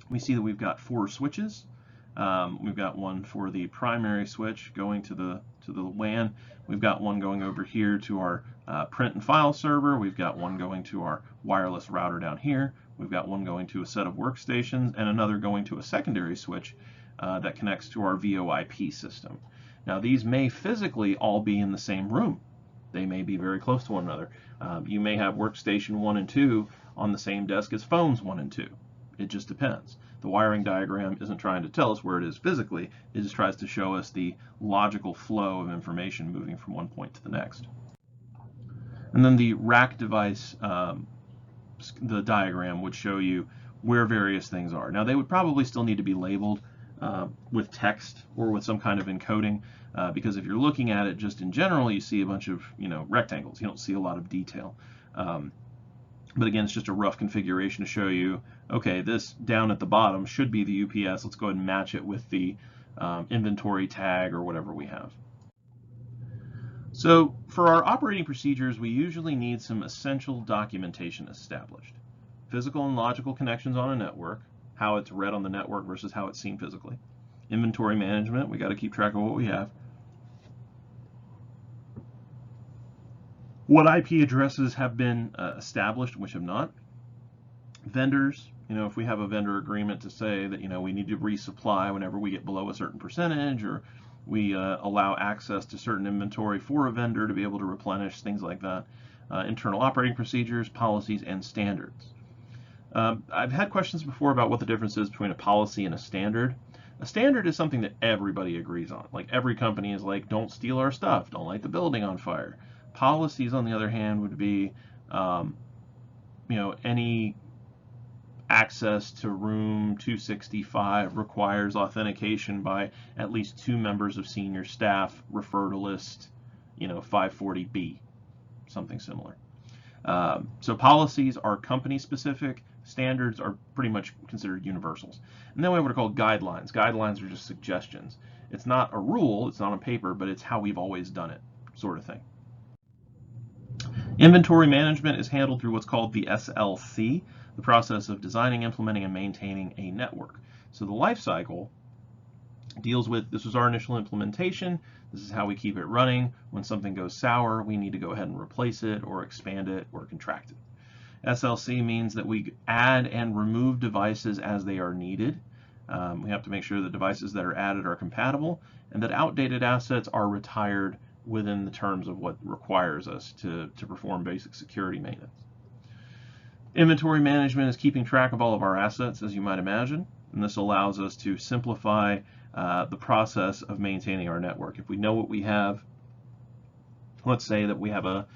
Speaker 1: We see that we've got 4 switches. We've got one for the primary switch going to the WAN. We've got one going over here to our print and file server. We've got one going to our wireless router down here. We've got one going to a set of workstations and another going to a secondary switch that connects to our VoIP system. Now these may physically all be in the same room. They may be very close to one another. You may have workstation 1 and 2 on the same desk as phones 1 and 2. It just depends. The wiring diagram isn't trying to tell us where it is physically. It just tries to show us the logical flow of information moving from one point to the next. And then the rack device, the diagram would show you where various things are. Now they would probably still need to be labeled with text or with some kind of encoding, because if you're looking at it just in general, you see a bunch of rectangles. You don't see a lot of detail. But again, it's just a rough configuration to show you, okay, this down at the bottom should be the UPS. Let's go ahead and match it with the inventory tag or whatever we have. So for our operating procedures, we usually need some essential documentation established. Physical and logical connections on a network, how it's read on the network versus how it's seen physically. Inventory management, we got to keep track of what we have. What IP addresses have been established, which have not. Vendors, if we have a vendor agreement to say that we need to resupply whenever we get below a certain percentage, or we allow access to certain inventory for a vendor to be able to replenish, things like that. Internal operating procedures, policies, and standards. I've had questions before about what the difference is between a policy and a standard. A standard is something that everybody agrees on. Like every company is like, don't steal our stuff, don't light the building on fire. Policies, on the other hand, would be, any access to room 265 requires authentication by at least 2 members of senior staff, refer to list, 540B, something similar. So policies are company specific. Standards are pretty much considered universals. And then we have what are called guidelines. Guidelines are just suggestions. It's not a rule, it's not on paper, but it's how we've always done it, sort of thing. Inventory management is handled through what's called the SLC, the process of designing, implementing, and maintaining a network. So the life cycle deals with, this was our initial implementation, this is how we keep it running. When something goes sour, we need to go ahead and replace it or expand it or contract it. SLC means that we add and remove devices as they are needed. We have to make sure the devices that are added are compatible and that outdated assets are retired within the terms of what requires us to perform basic security maintenance. Inventory management is keeping track of all of our assets, as you might imagine, and this allows us to simplify the process of maintaining our network. If we know what we have, let's say that we have a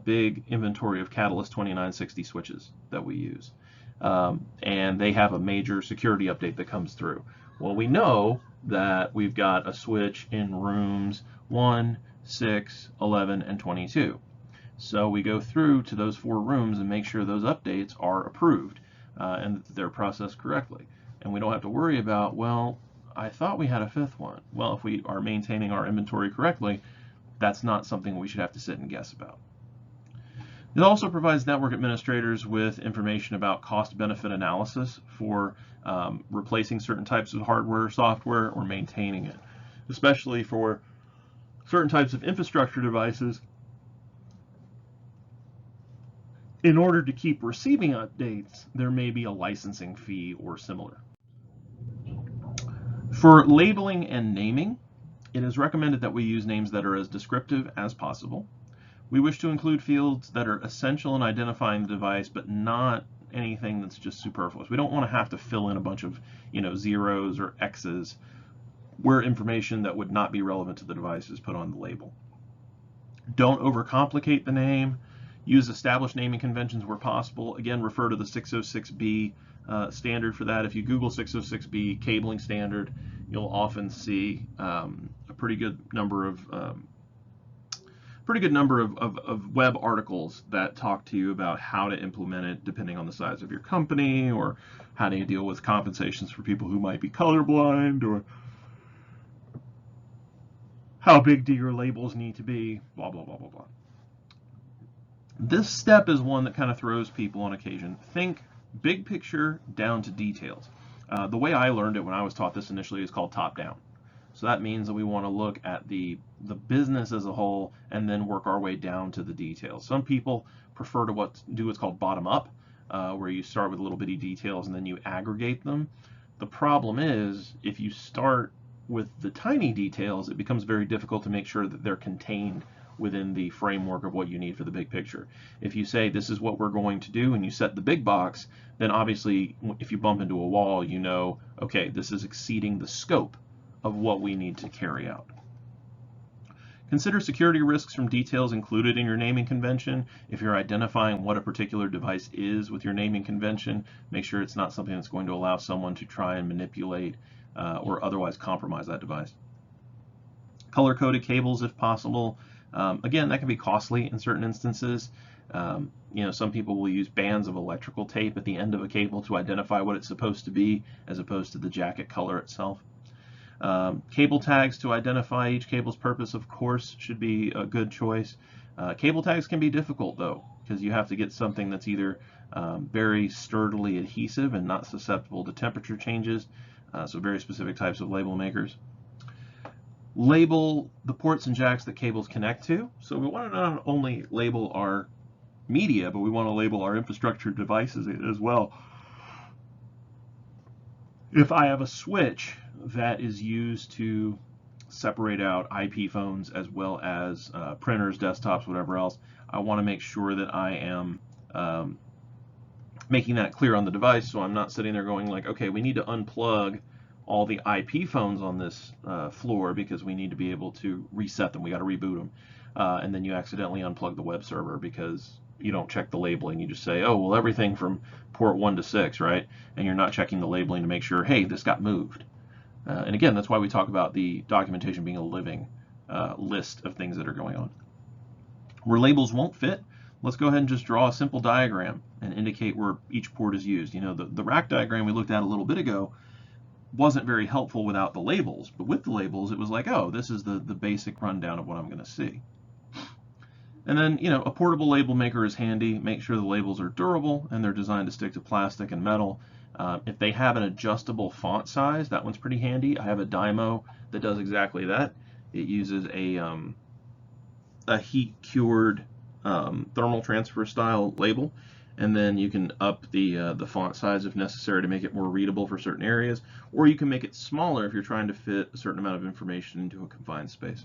Speaker 1: big inventory of Catalyst 2960 switches that we use, and they have a major security update that comes through. Well, we know that we've got a switch in rooms 1, 6, 11, and 22. So we go through to those 4 rooms and make sure those updates are approved and they're processed correctly. And we don't have to worry about, well, I thought we had a 5th one. Well, if we are maintaining our inventory correctly, that's not something we should have to sit and guess about. It also provides network administrators with information about cost-benefit analysis for replacing certain types of hardware or software or maintaining it, especially for certain types of infrastructure devices. In order to keep receiving updates, there may be a licensing fee or similar. For labeling and naming, it is recommended that we use names that are as descriptive as possible. We wish to include fields that are essential in identifying the device, but not anything that's just superfluous. We don't want to have to fill in a bunch of, zeros or X's where information that would not be relevant to the device is put on the label. Don't overcomplicate the name. Use established naming conventions where possible. Again, refer to the 606B standard for that. If you Google 606B cabling standard, you'll often see a pretty good number of pretty good number of web articles that talk to you about how to implement it depending on the size of your company, or how do you deal with compensations for people who might be colorblind, or how big do your labels need to be, blah, blah, blah, blah, blah. This step is one that kind of throws people on occasion. Think big picture down to details. The way I learned it when I was taught this initially is called top down. So that means that we want to look at the business as a whole and then work our way down to the details. Some people prefer to do what's called bottom up, where you start with little bitty details and then you aggregate them. The problem is, if you start with the tiny details, it becomes very difficult to make sure that they're contained within the framework of what you need for the big picture. If you say this is what we're going to do and you set the big box, then obviously if you bump into a wall, you know, okay, this is exceeding the scope of what we need to carry out. Consider security risks from details included in your naming convention. If you're identifying what a particular device is with your naming convention, make sure it's not something that's going to allow someone to try and manipulate or otherwise compromise that device. Color-coded cables if possible. Again, that can be costly in certain instances. You know, some people will use bands of electrical tape at the end of a cable to identify what it's supposed to be, as opposed to the jacket color itself. Cable tags to identify each cable's purpose, of course, should be a good choice. Cable tags can be difficult, though, because you have to get something that's either very sturdily adhesive and not susceptible to temperature changes, so very specific types of label makers. Label the ports and jacks that cables connect to. So we want to not only label our media, but we want to label our infrastructure devices as well. If I have a switch that is used to separate out IP phones as well as printers, desktops, whatever else, I want to make sure that I am making that clear on the device, so I'm not sitting there going like, okay, we need to unplug all the IP phones on this floor because we need to be able to reset them. We got to reboot them. And then you accidentally unplug the web server because you don't check the labeling. You just say, oh, well, everything from port 1 to 6, right? And you're not checking the labeling to make sure, hey, this got moved. And again, that's why we talk about the documentation being a living list of things that are going on. Where labels won't fit, let's go ahead and just draw a simple diagram and indicate where each port is used. You know, the rack diagram we looked at a little bit ago wasn't very helpful without the labels, but with the labels, it was like, oh, this is the basic rundown of what I'm going to see. And then, you know, a portable label maker is handy. Make sure the labels are durable and they're designed to stick to plastic and metal. If they have an adjustable font size, that one's pretty handy. I have a Dymo that does exactly that. It uses a heat-cured thermal transfer style label, and then you can up the font size if necessary to make it more readable for certain areas, or you can make it smaller if you're trying to fit a certain amount of information into a confined space.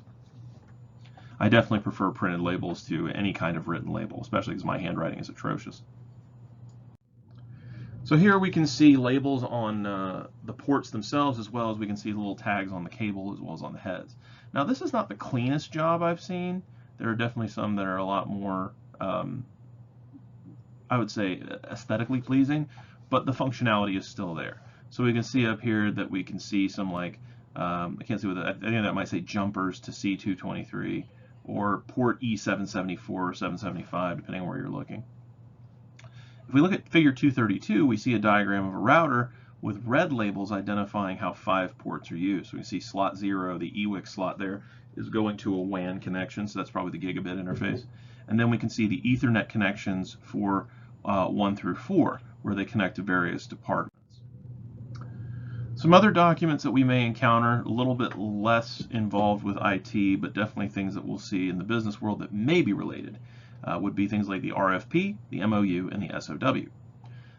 Speaker 1: I definitely prefer printed labels to any kind of written label, especially because my handwriting is atrocious. So here we can see labels on the ports themselves, as well as we can see little tags on the cable as well as on the heads. Now, this is not the cleanest job I've seen. There are definitely some that are a lot more, I would say, aesthetically pleasing, but the functionality is still there. So we can see up here that we can see some, like, I can't see what that, I think that might say jumpers to C223, or port E774 or 775, depending on where you're looking. If we look at figure 232, we see a diagram of a router with red labels identifying how 5 ports are used. So we see slot 0, the EWIC slot there, is going to a WAN connection, so that's probably the gigabit interface. And then we can see the Ethernet connections for 1 through 4, where they connect to various departments. Some other documents that we may encounter, a little bit less involved with IT, but definitely things that we'll see in the business world that may be related, would be things like the RFP, the MOU, and the SOW.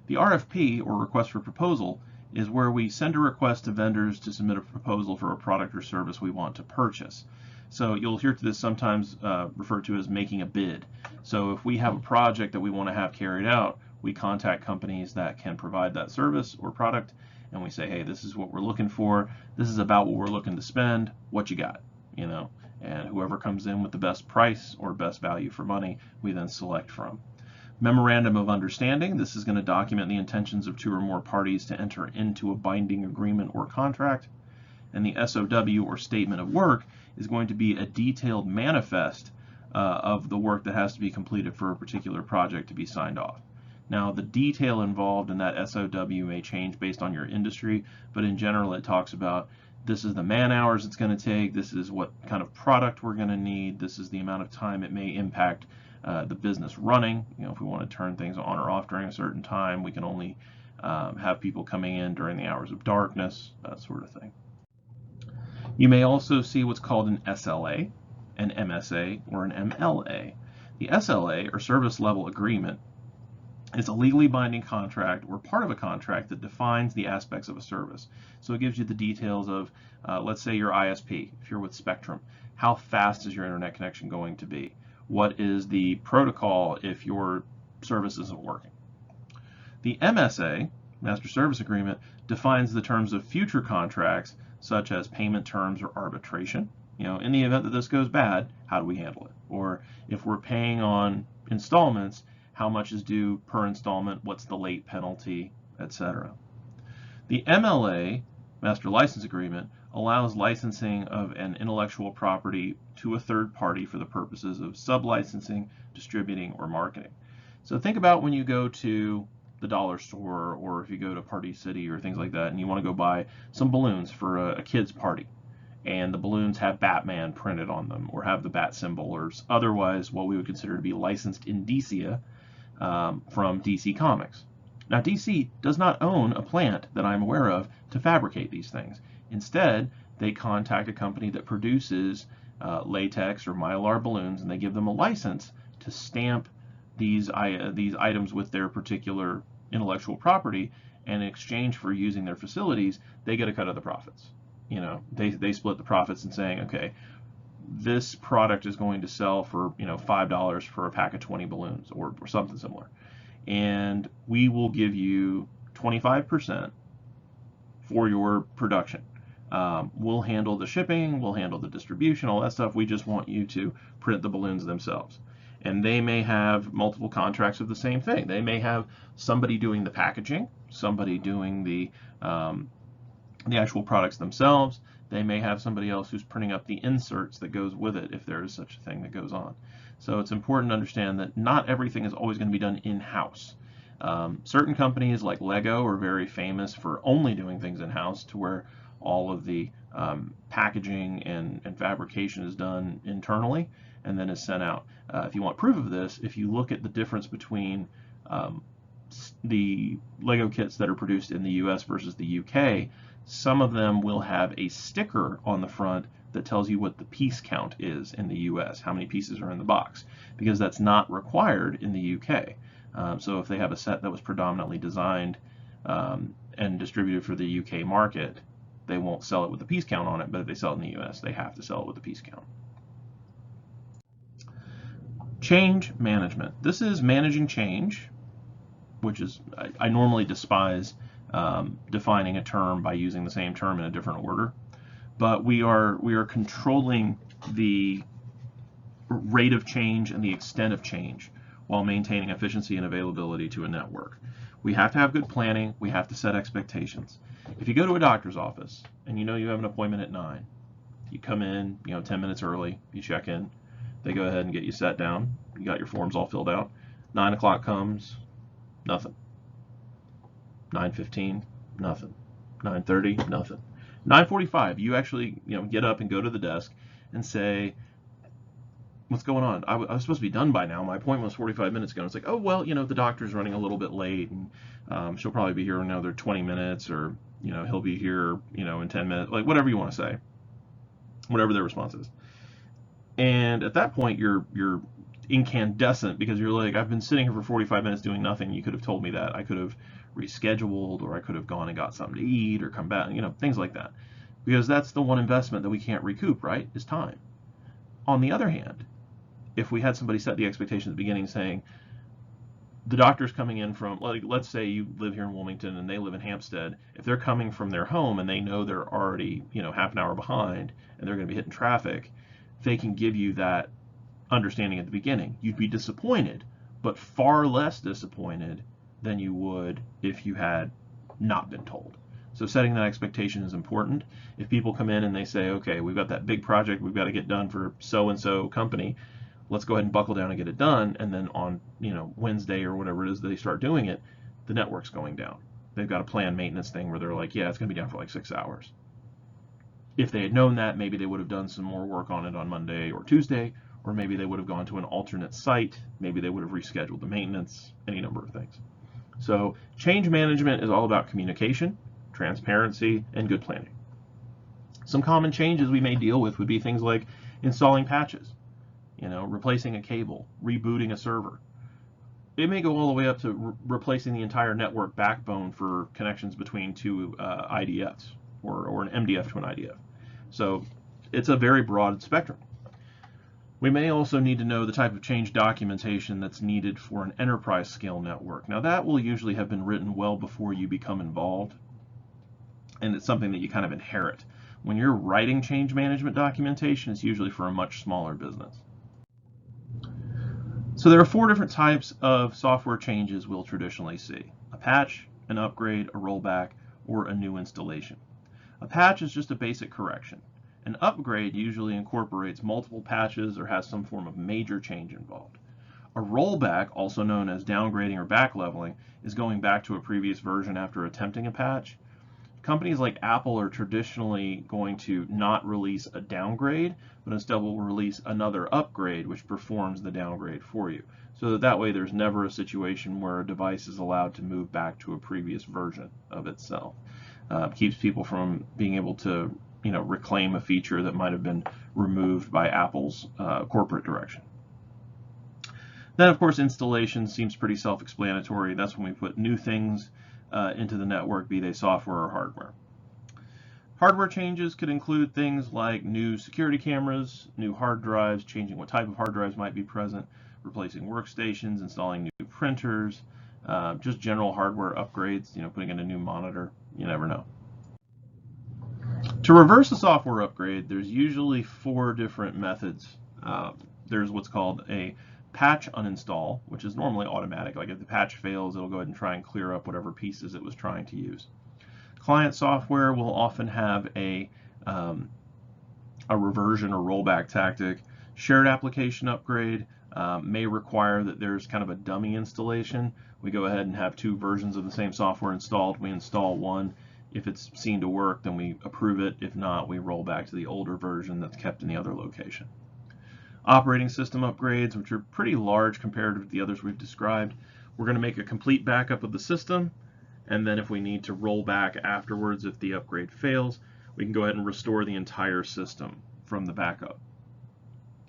Speaker 1: The RFP, or request for proposal, is where we send a request to vendors to submit a proposal for a product or service we want to purchase. So you'll hear this sometimes referred to as making a bid. So if we have a project that we want to have carried out, we contact companies that can provide that service or product, and we say, hey, this is what we're looking for. This is about what we're looking to spend. What you got? You know, and whoever comes in with the best price or best value for money, we then select from. Memorandum of Understanding. This is going to document the intentions of 2 or more parties to enter into a binding agreement or contract. And the SOW, or Statement of Work, is going to be a detailed manifest of the work that has to be completed for a particular project to be signed off. Now, the detail involved in that SOW may change based on your industry, but in general, it talks about this is the man hours it's going to take, this is what kind of product we're going to need, this is the amount of time it may impact the business running. If we want to turn things on or off during a certain time, we can only have people coming in during the hours of darkness, that sort of thing. You may also see what's called an SLA, an MSA, or an MLA. The SLA, or Service Level Agreement, is a legally binding contract or part of a contract that defines the aspects of a service. So it gives you the details of, let's say your ISP, if you're with Spectrum, how fast is your internet connection going to be? What is the protocol if your service isn't working? The MSA, Master Service Agreement, defines the terms of future contracts, such as payment terms or arbitration. In the event that this goes bad, how do we handle it? Or if we're paying on installments, how much is due per installment, what's the late penalty, etc. The MLA, Master License Agreement, allows licensing of an intellectual property to a third party for the purposes of sub-licensing, distributing, or marketing. So think about when you go to the dollar store, or if you go to Party City or things like that, and you want to go buy some balloons for a kid's party, and the balloons have Batman printed on them, or have the bat symbol, or otherwise what we would consider to be licensed indicia from DC Comics. Now, DC does not own a plant that I'm aware of to fabricate these things. Instead, they contact a company that produces latex or mylar balloons, and they give them a license to stamp these items with their particular intellectual property, and in exchange for using their facilities, they get a cut of the profits. They split the profits and saying, okay, this product is going to sell for $5 for a pack of 20 balloons or something similar, and we will give you 25% for your production. We'll handle the shipping, we'll handle the distribution, all that stuff. We just want you to print the balloons themselves. And they may have multiple contracts of the same thing. They may have somebody doing the packaging, somebody doing the actual products themselves. They may have somebody else who's printing up the inserts that goes with it, if there is such a thing that goes on. So it's important to understand that not everything is always going to be done in-house. Certain companies like Lego are very famous for only doing things in-house, to where all of the packaging and fabrication is done internally and then is sent out. If you want proof of this, if you look at the difference between the Lego kits that are produced in the US versus the UK, some of them will have a sticker on the front that tells you what the piece count is in the US, how many pieces are in the box, because that's not required in the UK. So if they have a set that was predominantly designed and distributed for the UK market, they won't sell it with the piece count on it, but if they sell it in the US, they have to sell it with the piece count. Change management. This is managing change, which is, I normally despise defining a term by using the same term in a different order, but we are controlling the rate of change and the extent of change while maintaining efficiency and availability to a network. We have to have good planning. We have to set expectations. If you go to a doctor's office and you have an appointment at 9, you come in 10 minutes early, you check in, they go ahead and get you sat down, you got your forms all filled out. 9 o'clock comes, nothing. 9:15, nothing. 9:30, nothing. 9:45, you actually get up and go to the desk and say, what's going on? I was supposed to be done by now. My appointment was 45 minutes ago. It's like, oh, well, the doctor's running a little bit late, and she'll probably be here in another 20 minutes, or he'll be here in 10 minutes, like whatever you want to say, whatever their response is. And at that point, you're incandescent, because you're like, I've been sitting here for 45 minutes doing nothing. You could have told me that. I could have rescheduled, or I could have gone and got something to eat or come back, things like that. Because that's the one investment that we can't recoup, right, is time. On the other hand, if we had somebody set the expectation at the beginning saying, the doctor's coming in from, like, let's say you live here in Wilmington and they live in Hampstead, if they're coming from their home and they know they're already, half an hour behind and they're going to be hitting traffic, they can give you that understanding at the beginning. You'd be disappointed, but far less disappointed than you would if you had not been told. So setting that expectation is important. If people come in and they say, okay, we've got that big project we've got to get done for so-and-so company, let's go ahead and buckle down and get it done, and then on Wednesday or whatever it is that they start doing it, the network's going down. They've got a planned maintenance thing where they're like, yeah, it's going to be down for like 6 hours. If they had known that, maybe they would have done some more work on it on Monday or Tuesday, or maybe they would have gone to an alternate site, maybe they would have rescheduled the maintenance, any number of things. So change management is all about communication, transparency, and good planning. Some common changes we may deal with would be things like installing patches, replacing a cable, rebooting a server. It may go all the way up to replacing the entire network backbone for connections between two IDFs or an MDF to an IDF. So it's a very broad spectrum. We may also need to know the type of change documentation that's needed for an enterprise scale network. Now that will usually have been written well before you become involved, and it's something that you kind of inherit. When you're writing change management documentation, it's usually for a much smaller business. So there are 4 different types of software changes we'll traditionally see: a patch, an upgrade, a rollback, or a new installation. A patch is just a basic correction. An upgrade usually incorporates multiple patches or has some form of major change involved. A rollback, also known as downgrading or backleveling, is going back to a previous version after attempting a patch. Companies like Apple are traditionally going to not release a downgrade, but instead will release another upgrade which performs the downgrade for you. So that way there's never a situation where a device is allowed to move back to a previous version of itself. Keeps people from being able to reclaim a feature that might have been removed by Apple's corporate direction. Then, of course, installation seems pretty self-explanatory. That's when we put new things into the network, be they software or hardware. Hardware changes could include things like new security cameras, new hard drives, changing what type of hard drives might be present, replacing workstations, installing new printers, just general hardware upgrades, putting in a new monitor. You never know. To reverse a software upgrade, there's usually 4 different methods. There's what's called a patch uninstall, which is normally automatic. Like if the patch fails, it'll go ahead and try and clear up whatever pieces it was trying to use. Client software will often have a reversion or rollback tactic. Shared application upgrade may require that there's kind of a dummy installation. We go ahead and have 2 versions of the same software installed. We install one. If it's seen to work, then we approve it. If not, we roll back to the older version that's kept in the other location. Operating system upgrades, which are pretty large compared to the others we've described. We're going to make a complete backup of the system, and then if we need to roll back afterwards, if the upgrade fails, we can go ahead and restore the entire system from the backup.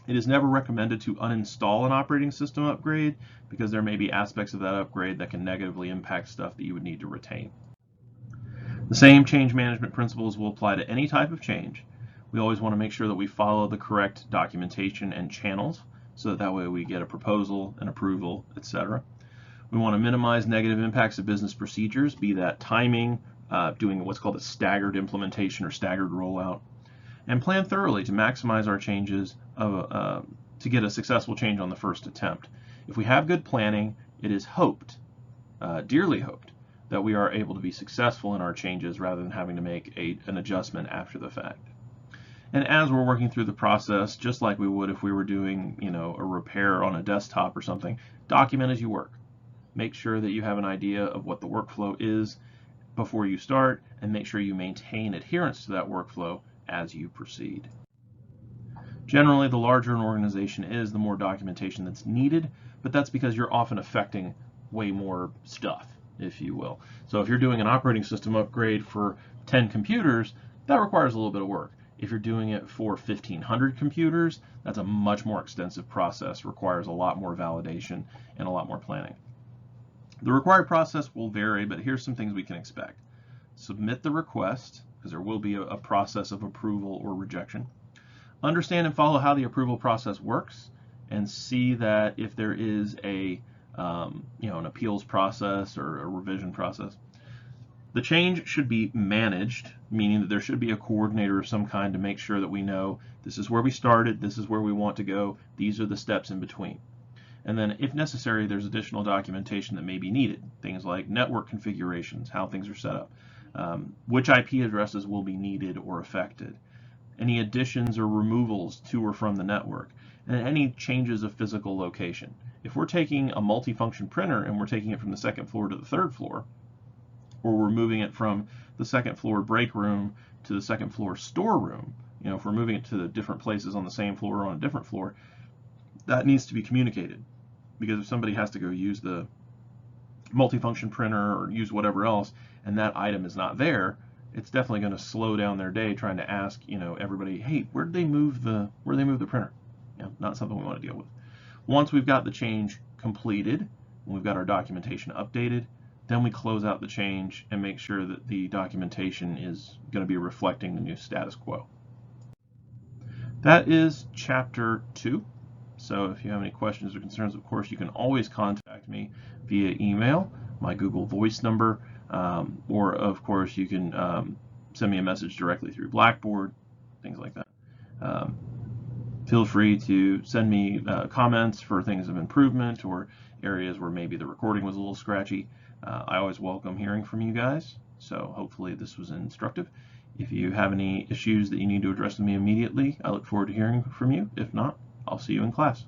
Speaker 1: It is never recommended to uninstall an operating system upgrade because there may be aspects of that upgrade that can negatively impact stuff that you would need to retain. The same change management principles will apply to any type of change. We always want to make sure that we follow the correct documentation and channels so that way we get a proposal, an approval, etc. We want to minimize negative impacts of business procedures, be that timing, doing what's called a staggered implementation or staggered rollout, and plan thoroughly to maximize our changes to get a successful change on the first attempt. If we have good planning, it is hoped, dearly hoped, that we are able to be successful in our changes rather than having to make an adjustment after the fact. And as we're working through the process, just like we would if we were doing a repair on a desktop or something, document as you work. Make sure that you have an idea of what the workflow is before you start, and make sure you maintain adherence to that workflow as you proceed. Generally, the larger an organization is, the more documentation that's needed, but that's because you're often affecting way more stuff, if you will. So if you're doing an operating system upgrade for 10 computers, that requires a little bit of work. If you're doing it for 1,500 computers, that's a much more extensive process, requires a lot more validation and a lot more planning. The required process will vary, but here's some things we can expect. Submit the request, because there will be a process of approval or rejection. Understand and follow how the approval process works, and see that if there is an appeals process or a revision process. The change should be managed, meaning that there should be a coordinator of some kind to make sure that we know this is where we started, this is where we want to go, these are the steps in between. And then if necessary, there's additional documentation that may be needed. Things like network configurations, how things are set up, which IP addresses will be needed or affected, any additions or removals to or from the network, and any changes of physical location. If we're taking a multifunction printer and we're taking it from the second floor to the third floor, or we're moving it from the second floor break room to the second floor storeroom, if we're moving it to the different places on the same floor or on a different floor, that needs to be communicated. Because if somebody has to go use the multifunction printer or use whatever else, and that item is not there, it's definitely going to slow down their day trying to ask, everybody, hey, where'd they move the printer? Not something we want to deal with. Once we've got the change completed, and we've got our documentation updated, then we close out the change and make sure that the documentation is going to be reflecting the new status quo. That is chapter 2. So if you have any questions or concerns, of course, you can always contact me via email, my Google Voice number, or of course you can send me a message directly through Blackboard, things like that. Feel free to send me comments for things of improvement or areas where maybe the recording was a little scratchy. I always welcome hearing from you guys, so hopefully this was instructive. If you have any issues that you need to address with me immediately, I look forward to hearing from you. If not, I'll see you in class.